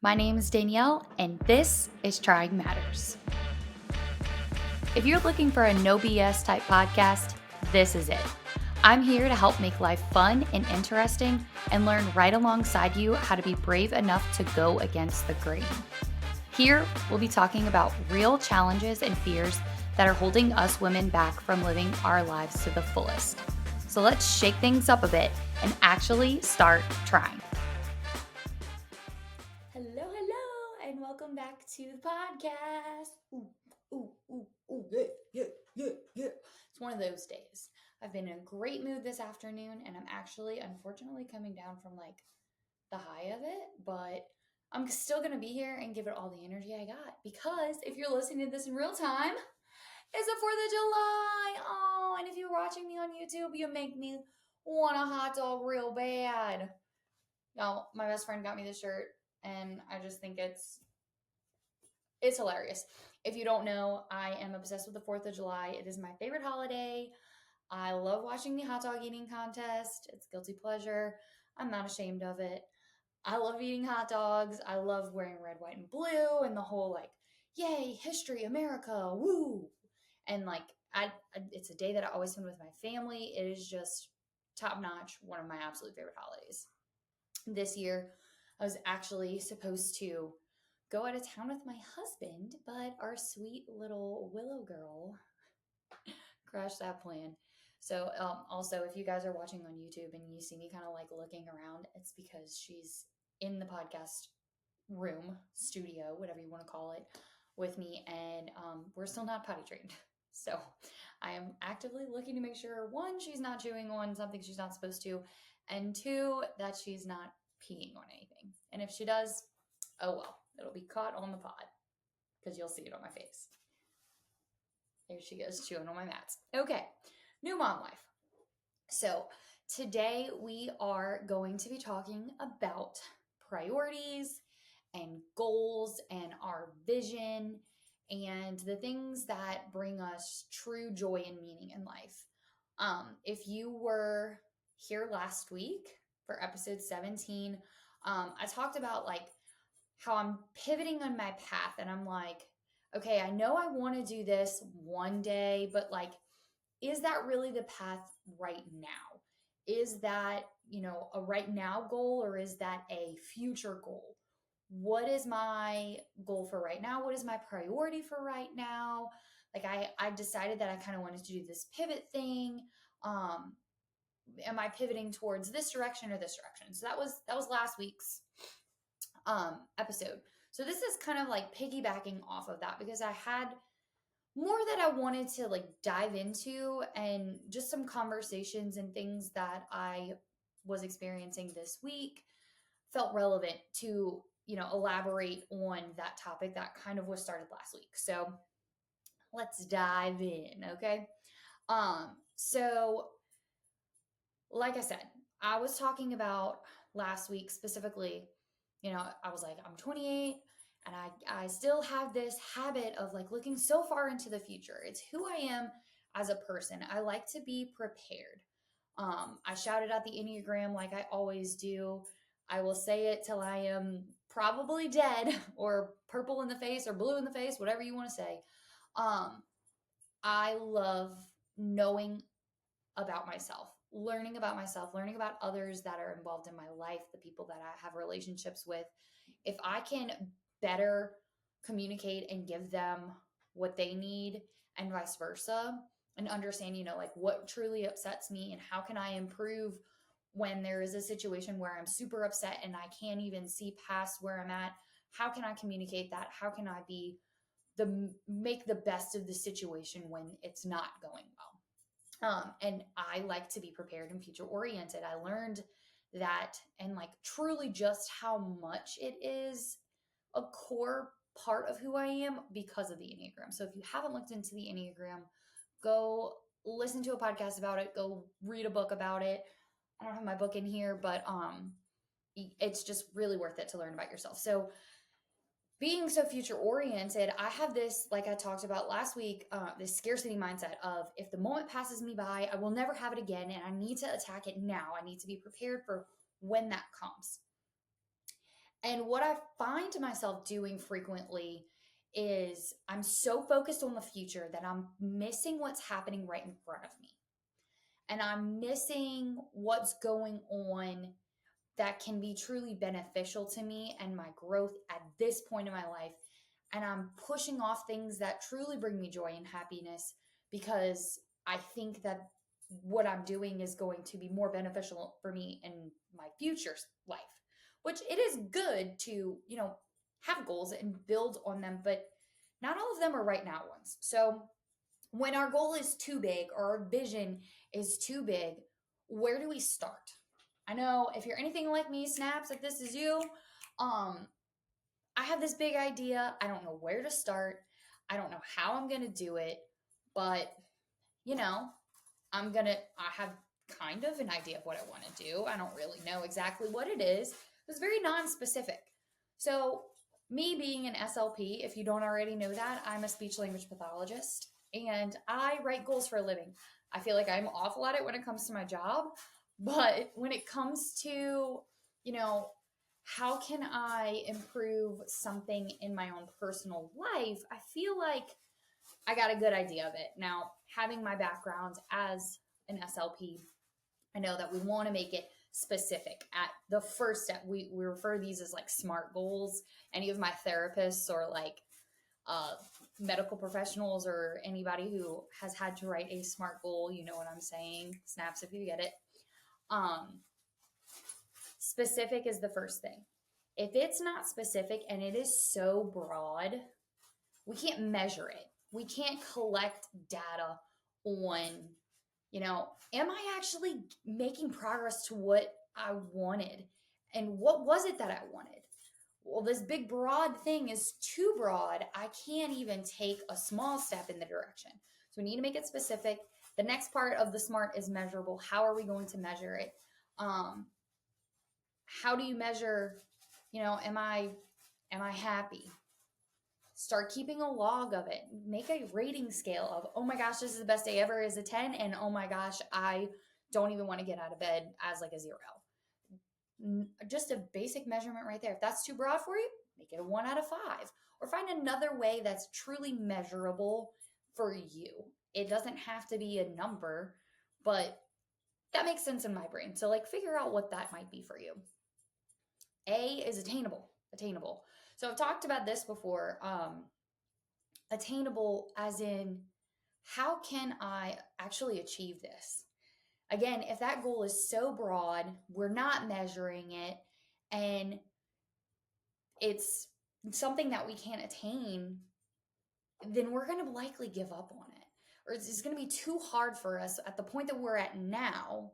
My name is Danielle, and this is Trying Matters. If you're looking for a no BS type podcast, this is it. I'm here to help make life fun and interesting and learn right alongside you how to be brave enough to go against the grain. Here, we'll be talking about real challenges and fears that are holding us women back from living our lives to the fullest. So let's shake things up a bit and actually start trying. Hello, and welcome back to the podcast. Yeah. It's one of those days. I've been in a great mood this afternoon, and I'm actually, unfortunately, coming down from the high of it, but I'm still going to be here and give it all the energy I got because if you're listening to this in real time, it's the 4th of July. Oh, and if you're watching me on YouTube, you make me want a hot dog real bad. Y'all, my best friend got me this shirt, and I just think it's hilarious. If you don't know, I am obsessed with the 4th of July. It is my favorite holiday. I love watching the hot dog eating contest. It's guilty pleasure. I'm not ashamed of it. I love eating hot dogs. I love wearing red, white, and blue and the whole yay, history, America, woo. And it's a day that I always spend with my family. It is just top notch, one of my absolute favorite holidays. This year, I was actually supposed to go out of town with my husband, but our sweet little Willow girl crashed that plan. So, also, if you guys are watching on YouTube and you see me kind of looking around, it's because she's in the podcast room, studio, whatever you want to call it, with me, and we're still not potty trained. So, I am actively looking to make sure one, she's not chewing on something she's not supposed to, and two, that she's not peeing on anything. And if she does, oh well, it'll be caught on the pod because you'll see it on my face. There she goes, chewing on my mats. Okay, new mom life. So today we are going to be talking about priorities and goals and our vision and the things that bring us true joy and meaning in life. If you were here last week for episode 17, I talked about how I'm pivoting on my path and I'm like, okay, I know I want to do this one day, but is that really the path right now? Is that, a right now goal or is that a future goal? What is my goal for right now? What is my priority for right now? I decided that I kind of wanted to do this pivot thing. Am I pivoting towards this direction or this direction? So that was last week's episode. So this is kind of piggybacking off of that because I had more that I wanted to dive into and just some conversations and things that I was experiencing this week felt relevant to, elaborate on that topic that kind of was started last week. So let's dive in, okay? So like I said, I was talking about last week specifically, I was like, I'm 28 and I still have this habit of looking so far into the future. It's who I am as a person. I like to be prepared. I shouted out the Enneagram like I always do. I will say it till I am probably dead or purple in the face or blue in the face, whatever you want to say. I love knowing about myself, learning about others that are involved in my life, the people that I have relationships with. If I can better communicate and give them what they need and vice versa, and understand, what truly upsets me and how can I improve when there is a situation where I'm super upset and I can't even see past where I'm at. How can I communicate that? How can I make the best of the situation when it's not going well? And I like to be prepared and future oriented. I learned that and truly just how much it is a core part of who I am because of the Enneagram. So if you haven't looked into the Enneagram, go listen to a podcast about it, go read a book about it. I don't have my book in here, but it's just really worth it to learn about yourself. So being so future oriented, I have this, like I talked about last week, this scarcity mindset of if the moment passes me by, I will never have it again. And I need to attack it now. I need to be prepared for when that comes. And what I find myself doing frequently is I'm so focused on the future that I'm missing what's happening right in front of me. And I'm missing what's going on that can be truly beneficial to me and my growth at this point in my life. And I'm pushing off things that truly bring me joy and happiness because I think that what I'm doing is going to be more beneficial for me in my future life, which it is good to, have goals and build on them, but not all of them are right now ones. So when our goal is too big or our vision is too big, where do we start? I know if you're anything like me, Snaps, if this is you, um, I have this big idea. I don't know where to start. I don't know how I'm going to do it, but you know, I have kind of an idea of what I want to do. I don't really know exactly what it is. It's very non-specific. So, me being an SLP, if you don't already know that, I'm a speech language pathologist and I write goals for a living. I feel like I'm awful at it when it comes to my job, but when it comes to, you know, how can I improve something in my own personal life? I feel like I got a good idea of it. Now, having my background as an SLP, I know that we want to make it specific at the first step. We refer to these as like SMART goals. Any of my therapists or like uh, medical professionals or anybody who has had to write a SMART goal, you know what I'm saying. Snaps if you get it. Um, Specific is the first thing. If it's not specific and it is so broad, we can't measure it. We can't collect data on, am I actually making progress to what I wanted? And what was it that I wanted? Well, this big broad thing is too broad. I can't even take a small step in the direction. So we need to make it specific. The next part of the SMART is measurable. How are we going to measure it? How do you measure, am I happy? Start keeping a log of it. Make a rating scale of, oh my gosh, this is the best day ever is a 10. And oh my gosh, I don't even want to get out of bed as like a 0. Just a basic measurement right there. If that's too broad for you, make it a 1 out of 5. Or find another way that's truly measurable for you. It doesn't have to be a number, but that makes sense in my brain. So like figure out what that might be for you. A is attainable. Attainable. So I've talked about this before. Attainable as in, how can I actually achieve this? Again, if that goal is so broad, we're not measuring it, and it's something that we can't attain, then we're going to likely give up on it. Or it's going to be too hard for us at the point that we're at now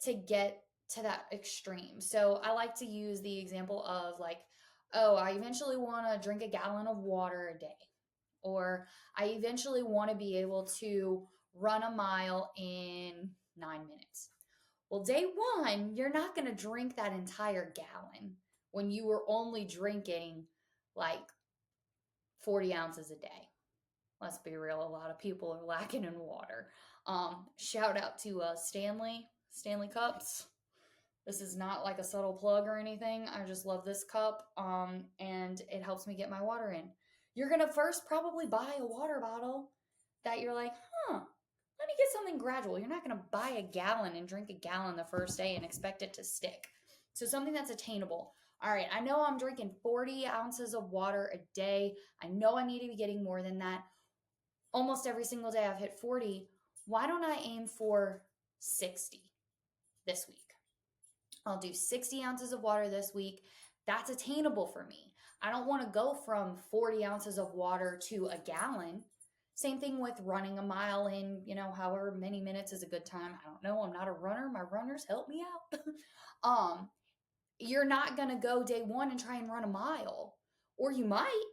to get to that extreme. So I like to use the example of like, oh, I eventually want to drink a gallon of water a day. Or I eventually want to be able to run a mile in 9 minutes. Well, day one, you're not going to drink that entire gallon when you were only drinking like 40 ounces a day. Let's be real, a lot of people are lacking in water. Shout out to Stanley Cups. This is not like a subtle plug or anything. I just love this cup, and it helps me get my water in. You're going to first probably buy a water bottle that you're like, let me get something gradual. You're not going to buy a gallon and drink a gallon the first day and expect it to stick. So something that's attainable. All right, I know I'm drinking 40 ounces of water a day. I know I need to be getting more than that. Almost every single day I've hit 40. Why don't I aim for 60 this week? I'll do 60 ounces of water this week. That's attainable for me. I don't want to go from 40 ounces of water to a gallon. Same thing with running a mile in, however many minutes is a good time. I don't know. I'm not a runner. My runners help me out. You're not going to go day one and try and run a mile. Or you might,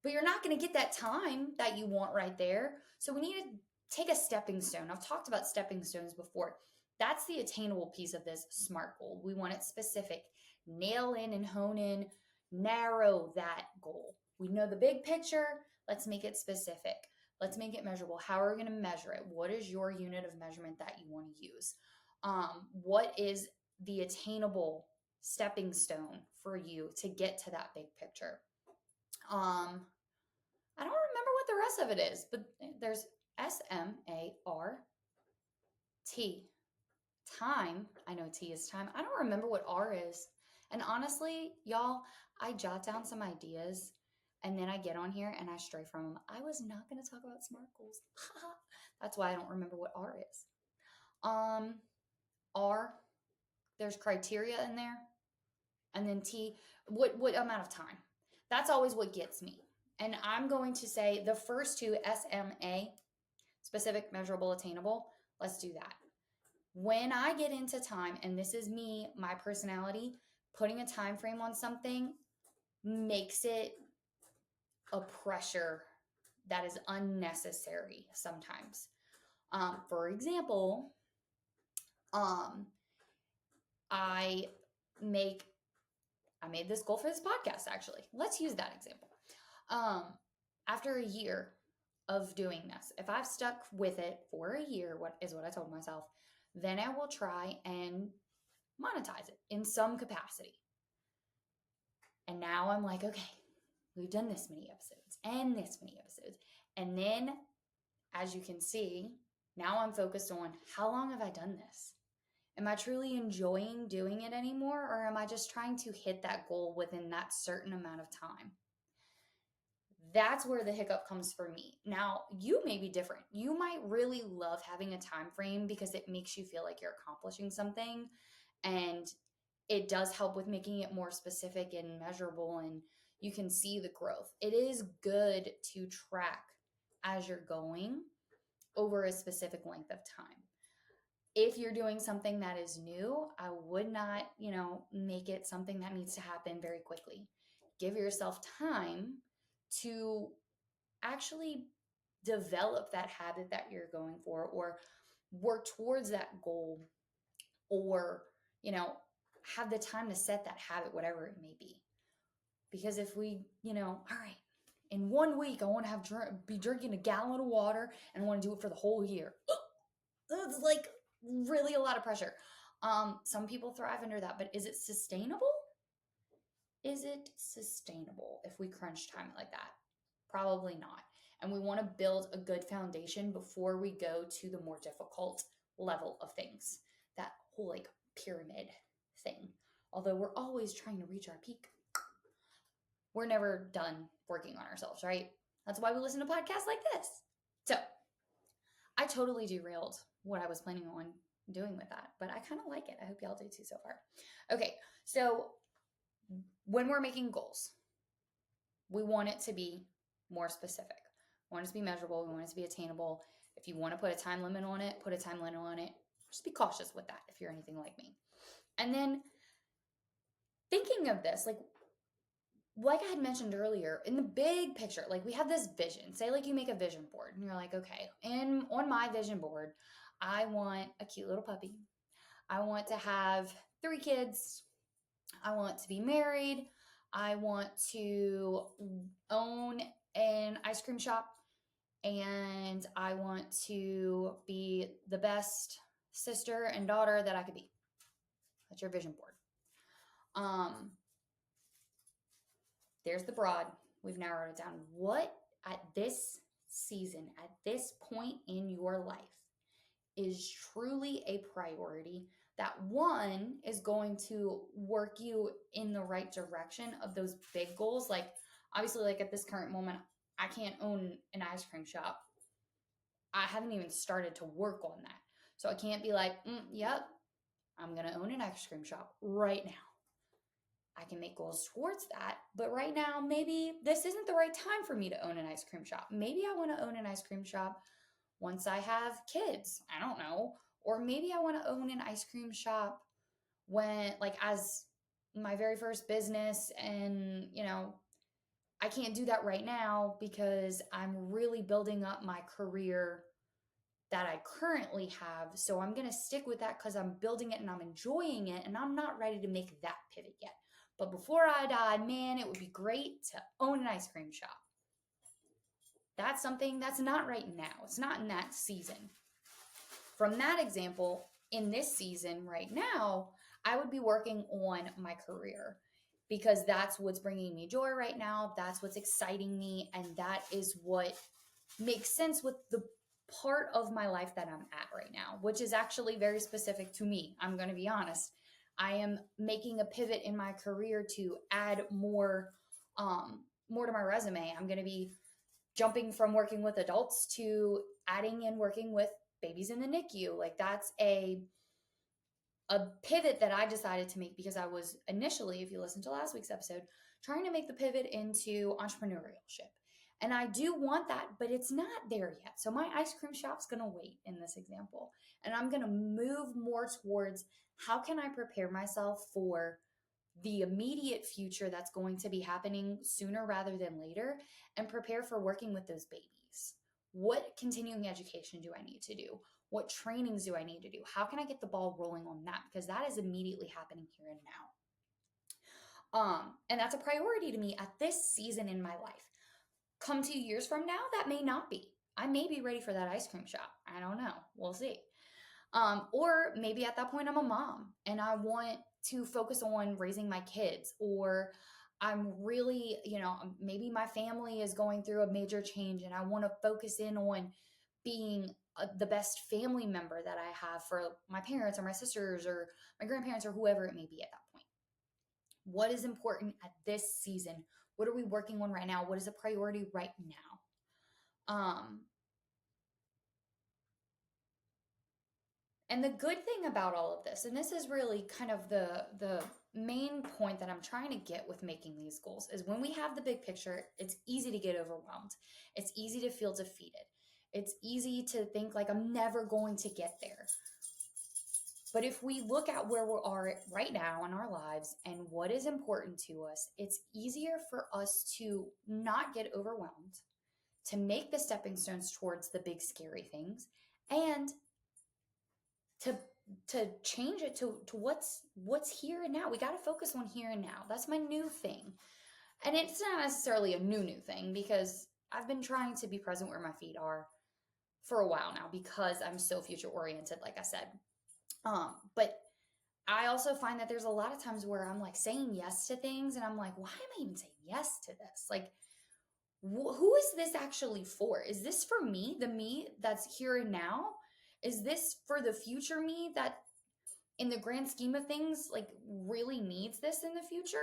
but you're not going to get that time that you want right there. So we need to take a stepping stone. I've talked about stepping stones before. That's the attainable piece of this SMART goal. We want it specific. Nail in and hone in, narrow that goal. We know the big picture. Let's make it specific. Let's make it measurable. How are we going to measure it? What is your unit of measurement that you want to use? What is the attainable stepping stone for you to get to that big picture. I don't remember what the rest of it is, but there's S.M.A.R.T. Time. I know T is time. I don't remember what R is. And honestly, y'all, I jot down some ideas and then I get on here and I stray from them. I was not going to talk about SMART goals. That's why I don't remember what R is. R, there's criteria in there. And then T, what amount of time? That's always what gets me. And I'm going to say the first two, SMA, specific, measurable, attainable, let's do that. When I get into time, and this is me, my personality, putting a time frame on something makes it a pressure that is unnecessary sometimes. For example, I made this goal for this podcast, actually. Let's use that example. After a year of doing this, if I've stuck with it for a year, what I told myself, then I will try and monetize it in some capacity. And now I'm like, okay, we've done this many episodes and this many episodes. And then, as you can see, now I'm focused on how long have I done this? Am I truly enjoying doing it anymore? Or am I just trying to hit that goal within that certain amount of time? That's where the hiccup comes for me. Now, you may be different. You might really love having a time frame because it makes you feel like you're accomplishing something, and it does help with making it more specific and measurable, and you can see the growth. It is good to track as you're going over a specific length of time. If you're doing something that is new, I would not, make it something that needs to happen very quickly. Give yourself time to actually develop that habit that you're going for, or work towards that goal, or, have the time to set that habit, whatever it may be. Because if we, all right, in 1 week, I want to be drinking a gallon of water and I want to do it for the whole year. It's like really a lot of pressure. Some people thrive under that, but is it sustainable? Is it sustainable if we crunch time like that? Probably not. And we want to build a good foundation before we go to the more difficult level of things. That whole pyramid thing. Although we're always trying to reach our peak, we're never done working on ourselves, right? That's why we listen to podcasts like this. So I totally derailed what I was planning on doing with that, but I kind of like it. I hope y'all do too so far. Okay, so when we're making goals, we want it to be more specific. We want it to be measurable. We want it to be attainable. If you want to put a time limit on it, put a time limit on it. Just be cautious with that if you're anything like me. And then thinking of this, like I had mentioned earlier, in the big picture, we have this vision. Say you make a vision board and you're like, okay, on my vision board, I want a cute little puppy. I want to have 3 kids. I want to be married. I want to own an ice cream shop, and I want to be the best sister and daughter that I could be. That's your vision board. There's the broad. We've narrowed it down. What at this season, at this point in your life, is truly a priority that, one, is going to work you in the right direction of those big goals? Obviously, at this current moment, I can't own an ice cream shop. I haven't even started to work on that. So I can't be like, yep, I'm going to own an ice cream shop right now. I can make goals towards that, but right now, maybe this isn't the right time for me to own an ice cream shop. Maybe I want to own an ice cream shop once I have kids. I don't know. Or maybe I want to own an ice cream shop when, as my very first business, and, I can't do that right now because I'm really building up my career that I currently have. So I'm going to stick with that because I'm building it and I'm enjoying it, and I'm not ready to make that pivot yet. But before I die, man, it would be great to own an ice cream shop. That's something that's not right now. It's not in that season. From that example, in this season right now, I would be working on my career because that's what's bringing me joy right now. That's what's exciting me. And that is what makes sense with the part of my life that I'm at right now, which is actually very specific to me. I'm going to be honest. I am making a pivot in my career to add more to my resume. I'm going to be jumping from working with adults to adding in working with babies in the NICU. Like that's a pivot that I decided to make because I was initially, if you listen to last week's episode, trying to make the pivot into entrepreneurship. And I do want that, but it's not there yet. So my ice cream shop's going to wait in this example. And I'm going to move more towards how can I prepare myself for the immediate future that's going to be happening sooner rather than later and prepare for working with those babies. What continuing education do I need to do? What trainings do I need to do? How can I get the ball rolling on that? Because that is immediately happening here and now. And that's a priority to me at this season in my life. Come 2 years from now, that may not be. I may be ready for that ice cream shop. I don't know. We'll see. Or maybe at that point I'm a mom and I want to focus on raising my kids, or I'm really, maybe my family is going through a major change and I want to focus in on being the best family member that I have for my parents or my sisters or my grandparents or whoever it may be at that point. What is important at this season? What are we working on right now? What is a priority right now? And the good thing about all of this, and this is really kind of the main point that I'm trying to get with making these goals, is when we have the big picture, it's easy to get overwhelmed. It's easy to feel defeated. It's easy to think like I'm never going to get there. But if we look at where we are right now in our lives and what is important to us, it's easier for us to not get overwhelmed, to make the stepping stones towards the big scary things, and to change it to what's here and now. We got to focus on here and now. That's my new thing. And it's not necessarily a new thing because I've been trying to be present where my feet are for a while now because I'm so future oriented, like I said. But I also find that there's a lot of times where I'm like saying yes to things and I'm like, why am I even saying yes to this? Like, who is this actually for? Is this for me, the me that's here and now? Is this for the future me that in the grand scheme of things, like really needs this in the future?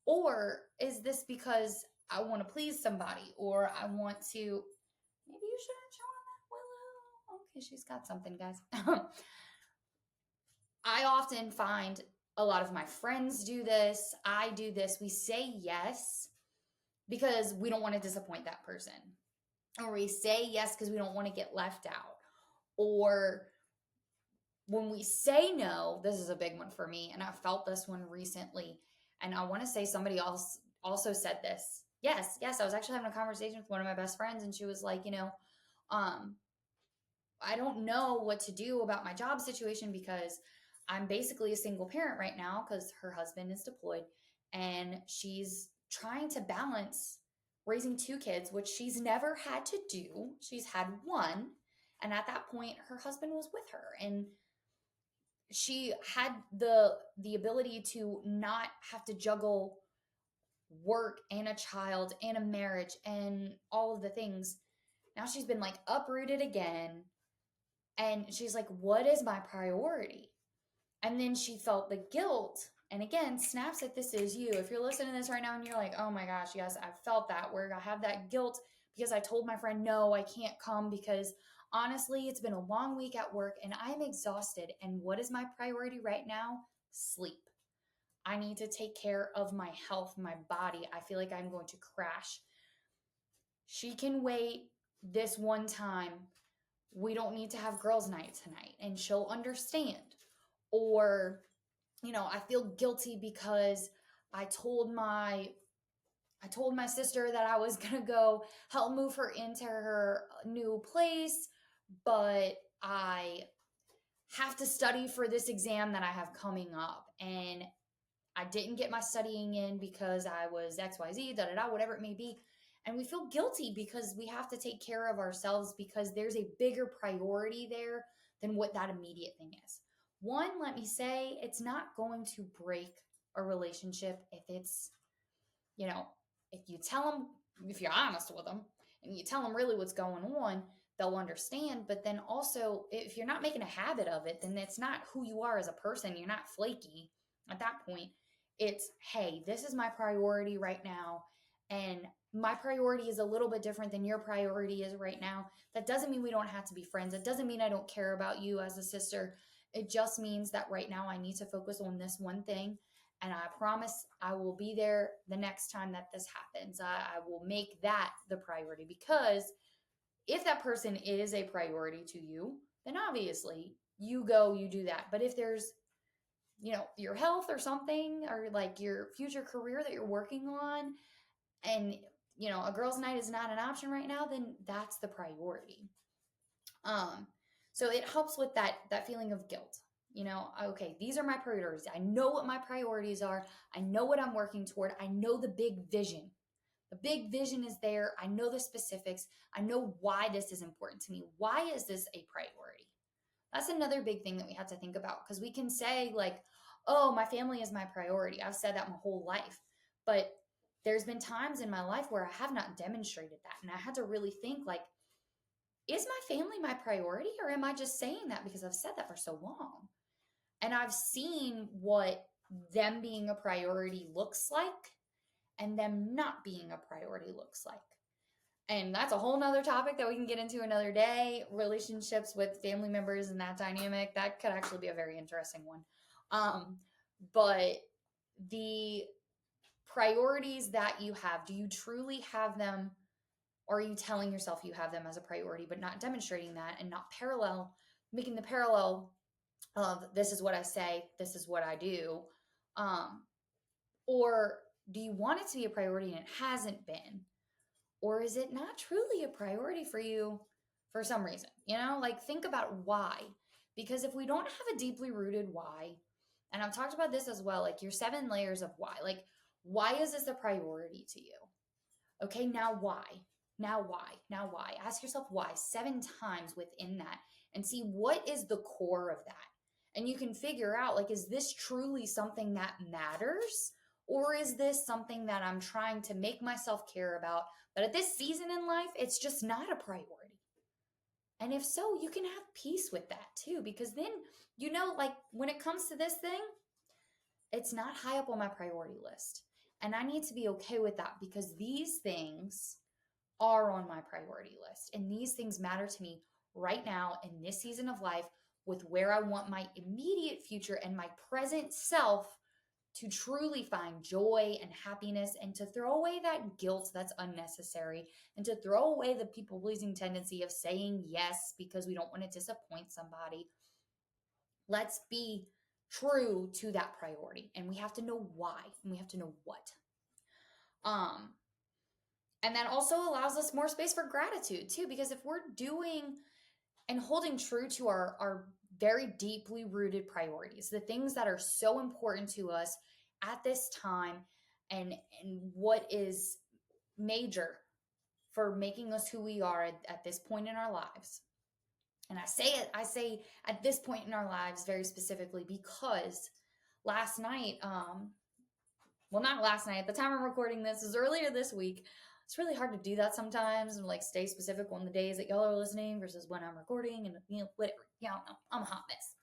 Or is this because I want to please somebody or I want to, maybe you shouldn't show on that Willow. Okay, she's got something, guys. I often find a lot of my friends do this. I do this. We say yes because we don't want to disappoint that person. Or we say yes because we don't want to get left out. Or when we say no, this is a big one for me, and I felt this one recently, and I want to say somebody else also said this. Yes, I was actually having a conversation with one of my best friends, and she was like, I don't know what to do about my job situation because I'm basically a single parent right now because her husband is deployed, and she's trying to balance raising two kids, which she's never had to do. She's had one, and at that point, her husband was with her, and she had the ability to not have to juggle work and a child and a marriage and all of the things. Now she's been like uprooted again, and she's like, what is my priority? And then she felt the guilt. And again, snaps, like this is you. If you're listening to this right now and you're like, oh my gosh, yes, I felt that, where I have that guilt because I told my friend, no, I can't come because honestly, it's been a long week at work and I'm exhausted. And what is my priority right now? Sleep. I need to take care of my health, my body. I feel like I'm going to crash. She can wait this one time. We don't need to have girls' night tonight, and she'll understand. Or, I feel guilty because I told my sister that I was going to go help move her into her new place, but I have to study for this exam that I have coming up. And I didn't get my studying in because I was XYZ, whatever it may be. And we feel guilty because we have to take care of ourselves because there's a bigger priority there than what that immediate thing is. One, let me say, it's not going to break a relationship if it's, you know, if you tell them, if you're honest with them and you tell them really what's going on, they'll understand. But then also, if you're not making a habit of it, then it's not who you are as a person. You're not flaky at that point. It's, hey, this is my priority right now. And my priority is a little bit different than your priority is right now. That doesn't mean we don't have to be friends. It doesn't mean I don't care about you as a sister. It just means that right now I need to focus on this one thing, and I promise I will be there the next time that this happens. I will make that the priority, because if that person is a priority to you, then obviously you go, you do that. But if there's, your health or something, or like your future career that you're working on, and, a girls' night is not an option right now, then that's the priority. Um, so it helps with that feeling of guilt. Okay, these are my priorities. I know what my priorities are. I know what I'm working toward. I know the big vision. The big vision is there. I know the specifics. I know why this is important to me. Why is this a priority? That's another big thing that we have to think about, because we can say, like, oh, my family is my priority. I've said that my whole life. But there's been times in my life where I have not demonstrated that. And I had to really think, like, is my family my priority, or am I just saying that because I've said that for so long? And I've seen what them being a priority looks like and them not being a priority looks like. And that's a whole nother topic that we can get into another day. Relationships with family members and that dynamic, that could actually be a very interesting one. But the priorities that you have, do you truly have them? Or are you telling yourself you have them as a priority, but not demonstrating that, and not making the parallel of, this is what I say, this is what I do? Or do you want it to be a priority and it hasn't been? Or is it not truly a priority for you for some reason? Like, think about why. Because if we don't have a deeply rooted why, and I've talked about this as well, like your 7 layers of why, like, why is this a priority to you? Okay, now why? Now why? Now why? Ask yourself why 7 times within that, and see what is the core of that. And you can figure out, like, is this truly something that matters? Or is this something that I'm trying to make myself care about, but at this season in life, it's just not a priority? And if so, you can have peace with that too, because then, like, when it comes to this thing, it's not high up on my priority list. And I need to be okay with that, because these things are on my priority list. And these things matter to me right now in this season of life, with where I want my immediate future and my present self to truly find joy and happiness, and to throw away that guilt that's unnecessary, and to throw away the people-pleasing tendency of saying yes because we don't want to disappoint somebody. Let's be true to that priority, and we have to know why, and we have to know what. And that also allows us more space for gratitude too, because if we're doing and holding true to our very deeply rooted priorities, the things that are so important to us at this time, and what is major for making us who we are at this point in our lives. And I say at this point in our lives very specifically, because last night, well, not last night, at the time I'm recording this is earlier this week. It's really hard to do that sometimes, and like stay specific on the days that y'all are listening versus when I'm recording, and whatever. Yeah, I don't know. I'm a hot mess.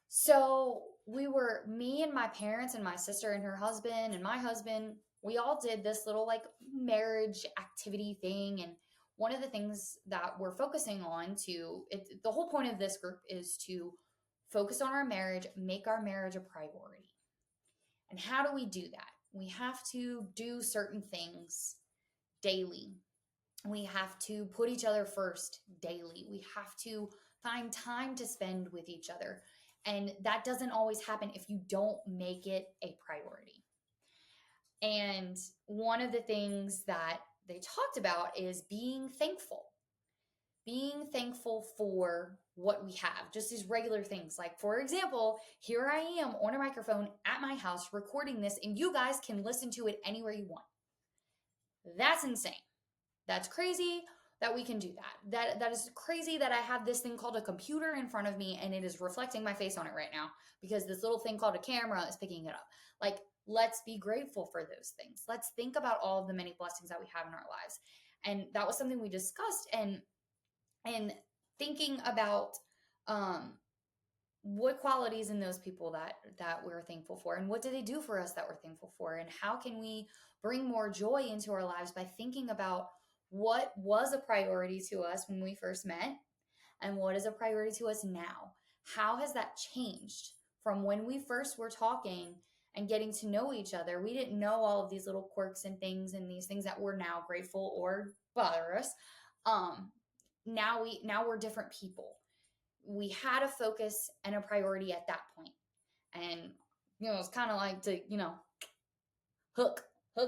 So me and my parents and my sister and her husband and my husband, we all did this little like marriage activity thing. And one of the things that we're focusing on the whole point of this group is to focus on our marriage, make our marriage a priority. And how do we do that? We have to do certain things daily. We have to put each other first daily. We have to find time to spend with each other. And that doesn't always happen if you don't make it a priority. And one of the things that they talked about is being thankful. Being thankful for what we have, just these regular things. Like, for example, here I am on a microphone at my house recording this, and you guys can listen to it anywhere you want. That's insane. That's crazy. that we can do that. That is crazy that I have this thing called a computer in front of me and it is reflecting my face on it right now because this little thing called a camera is picking it up. Like, let's be grateful for those things. Let's think about all of the many blessings that we have in our lives. And that was something we discussed, and thinking about um what qualities in those people that we're thankful for, and what do they do for us that we're thankful for, and how can we bring more joy into our lives by thinking about what was a priority to us when we first met and what is a priority to us now. How has that changed from when we first were talking and getting to know each other? We didn't know all of these little quirks and these things that we're now grateful or bother us. Now we're different people. We had a focus and a priority at that point. And, it's kind of like to, hook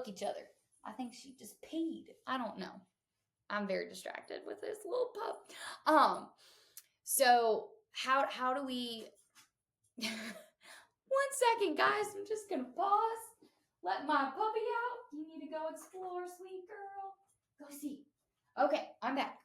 each other. I think she just peed. I don't know. I'm very distracted with this little pup. So how do we, 1 second, guys, I'm just going to pause. Let my puppy out. You need to go explore, sweet girl. Go see. Okay, I'm back.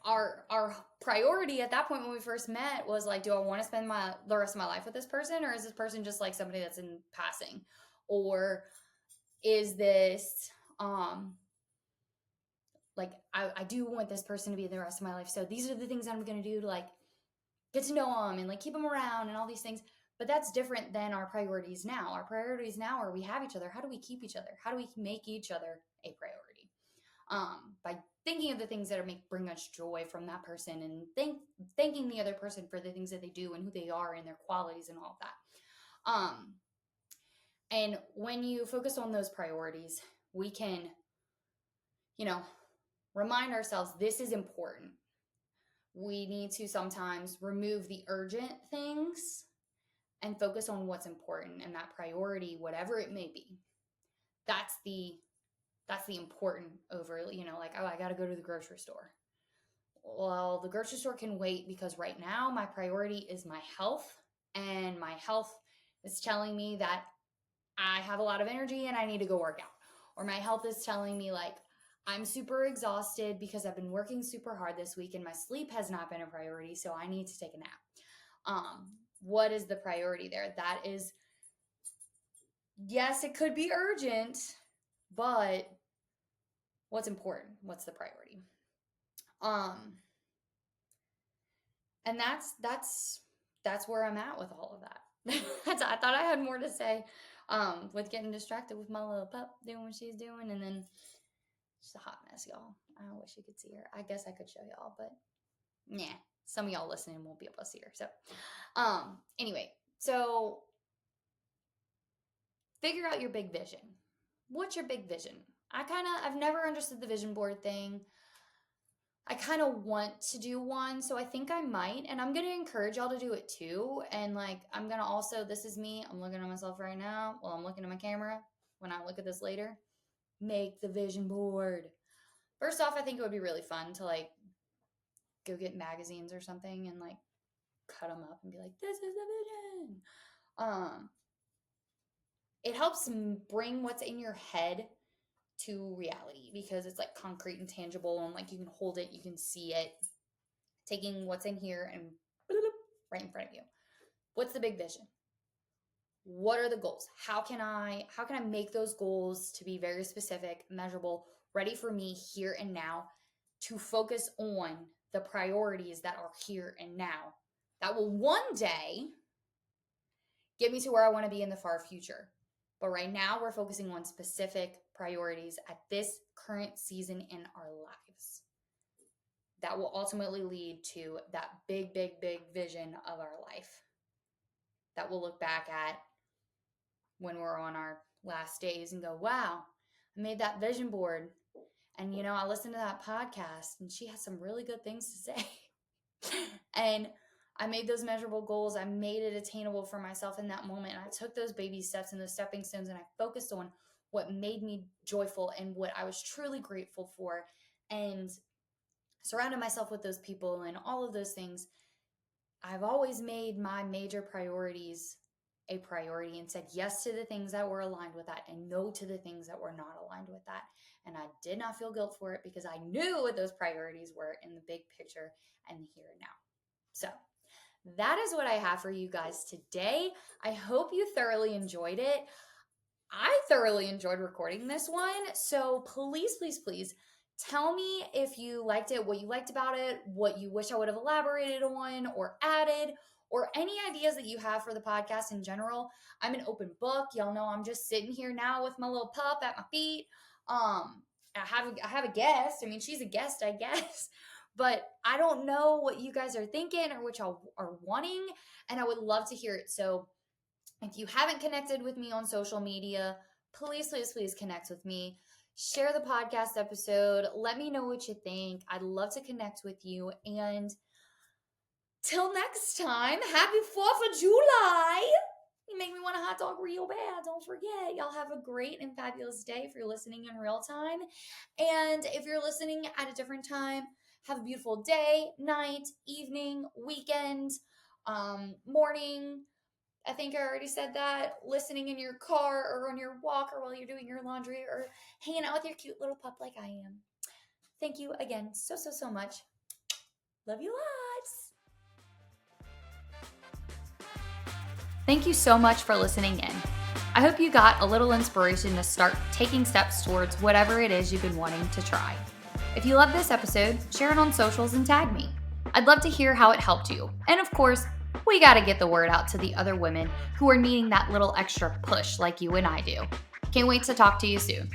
Our priority at that point when we first met was like, do I want to spend the rest of my life with this person, or is this person just like somebody that's in passing, or is this like I do want this person to be the rest of my life, so these are the things I'm going to do to like get to know them and like keep them around and all these things. But that's different than our priorities now. Our priorities now are we have each other. How do we keep each other? How do we make each other a priority? By thinking of the things that bring us joy from that person, and thanking the other person for the things that they do and who they are and their qualities and all of that. And when you focus on those priorities, we can, remind ourselves this is important. We need to sometimes remove the urgent things and focus on what's important, and that priority, whatever it may be. That's the important over, like, oh, I got to go to the grocery store. Well, the grocery store can wait because right now my priority is my health, and my health is telling me that I have a lot of energy and I need to go work out. Or my health is telling me like I'm super exhausted because I've been working super hard this week and my sleep has not been a priority, so I need to take a nap. What is the priority there? That is, yes, it could be urgent, but what's important? What's the priority? And that's where I'm at with all of that. I thought I had more to say, with getting distracted with my little pup doing what she's doing, and then it's a hot mess, y'all. I wish you could see her. I guess I could show y'all, but nah, some of y'all listening won't be able to see her. So, anyway, so figure out your big vision. What's your big vision? I've never understood the vision board thing. I kind of want to do one, so I think I might, and I'm going to encourage y'all to do it too. And like, I'm going to also, this is me, I'm looking at myself right now while I'm looking at my camera. When I look at this later, make the vision board. First off, I think it would be really fun to like go get magazines or something and like cut them up and be like, this is the vision. It helps bring what's in your head to reality because it's like concrete and tangible, and like you can hold it, you can see it, taking what's in here and right in front of you. What's the big vision? What are the goals? How can I make those goals to be very specific, measurable, ready for me here and now, to focus on the priorities that are here and now that will one day get me to where I want to be in the far future. But right now we're focusing on specific priorities at this current season in our lives that will ultimately lead to that big, big, big vision of our life that we'll look back at when we're on our last days and go, wow, I made that vision board. And, I listened to that podcast and she had some really good things to say. And I made those measurable goals. I made it attainable for myself in that moment. And I took those baby steps and those stepping stones, and I focused on what made me joyful and what I was truly grateful for, and surrounded myself with those people and all of those things. I've always made my major priorities a priority and said yes to the things that were aligned with that and no to the things that were not aligned with that. And I did not feel guilt for it because I knew what those priorities were in the big picture and the here and now. So that is what I have for you guys today. I hope you thoroughly enjoyed it. I thoroughly enjoyed recording this one. So please, please, please tell me if you liked it, what you liked about it, what you wish I would have elaborated on or added, or any ideas that you have for the podcast in general. I'm an open book. Y'all know I'm just sitting here now with my little pup at my feet. I have a guest. I mean, she's a guest, I guess. But I don't know what you guys are thinking or what y'all are wanting, and I would love to hear it. So if you haven't connected with me on social media, please, please, please connect with me. Share the podcast episode. Let me know what you think. I'd love to connect with you. And till next time, happy 4th of July. You make me want a hot dog real bad. Don't forget. Y'all have a great and fabulous day if you're listening in real time. And if you're listening at a different time, have a beautiful day, night, evening, weekend, morning. I think I already said that. Listening in your car or on your walk or while you're doing your laundry or hanging out with your cute little pup like I am. Thank you again so, so, so much. Love you lots. Thank you so much for listening in. I hope you got a little inspiration to start taking steps towards whatever it is you've been wanting to try. If you love this episode, share it on socials and tag me. I'd love to hear how it helped you. And of course, we got to get the word out to the other women who are needing that little extra push like you and I do. Can't wait to talk to you soon.